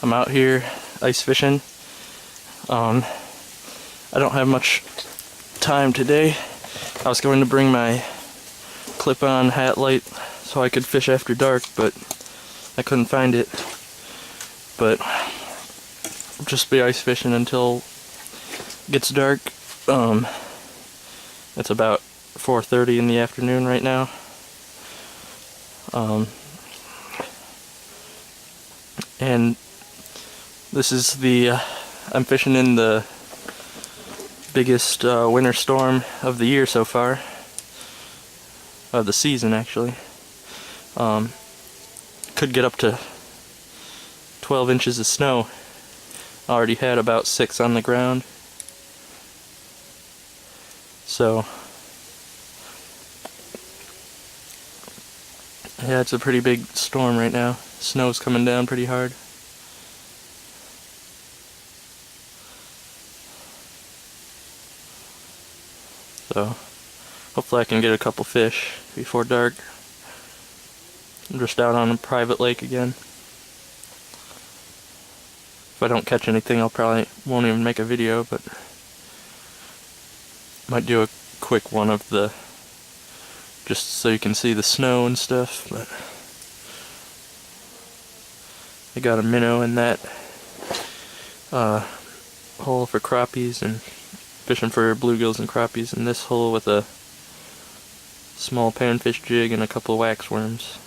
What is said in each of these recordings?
I'm out here ice fishing. I don't have much time today. I was going to bring my clip-on hat light so I could fish after dark, but I couldn't find it. But I'll just be ice fishing until it gets dark. It's about 4:30 in the afternoon right now. And this is I'm fishing in the biggest winter storm of the year so far. Of the season, actually. Could get up to 12 inches of snow. Already had about 6 on the ground. So, yeah, it's a pretty big storm right now. Snow's coming down pretty hard. So, hopefully I can get a couple fish before dark. I'm just out on a private lake again. If I don't catch anything, I'll probably won't even make a video, but might do a quick one of just so you can see the snow and stuff. But I got a minnow in that hole for crappies, and fishing for bluegills and crappies in this hole with a small panfish jig and a couple of waxworms.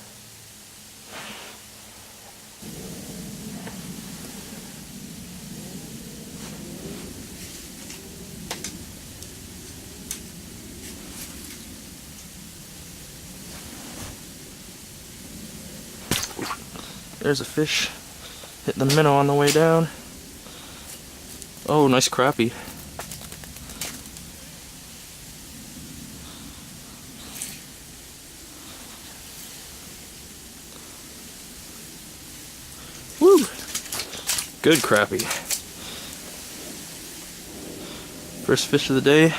There's a fish. Hit the minnow on the way down. Oh, nice crappie. Woo! Good crappie. First fish of the day.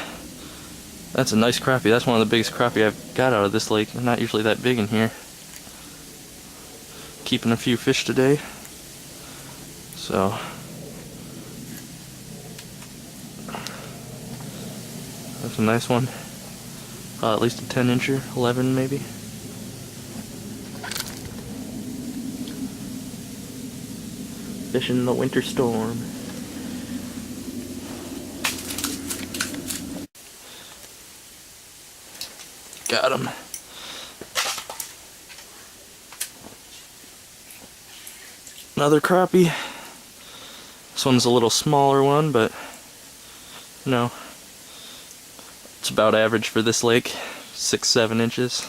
That's a nice crappie. That's one of the biggest crappie I've got out of this lake. They're not usually that big in here. Keeping a few fish today. So that's a nice one. At least a 10-incher, 11 maybe. Fishing the winter storm. Got him. Another crappie. This one's a little smaller one, but you know, it's about average for this lake. 6-7 inches.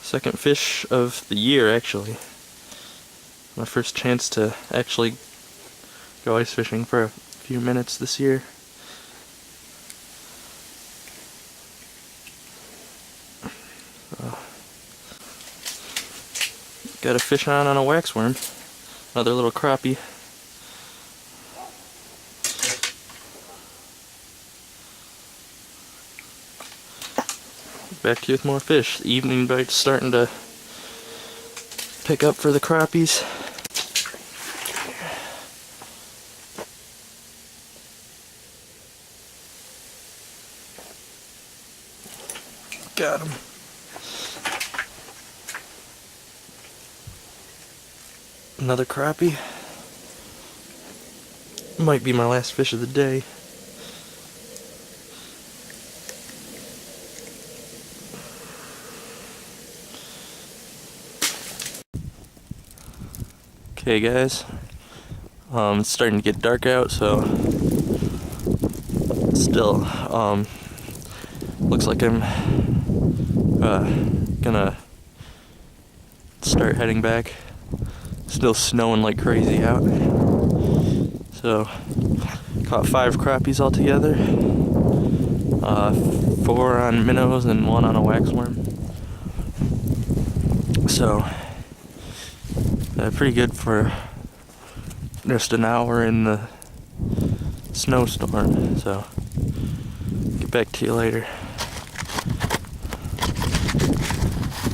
Second fish of the year, actually. My first chance to actually go ice fishing for a few minutes this year. Got a fish on a waxworm. Another little crappie. Back to you with more fish. The evening bite's starting to pick up for the crappies. Got him. Another crappie. Might be my last fish of the day. Okay guys, it's starting to get dark out, so still looks like I'm gonna start heading back. Still snowing like crazy out. So caught 5 crappies altogether, 4 on minnows and 1 on a waxworm. So pretty good for just an hour in the snowstorm. So get back to you later.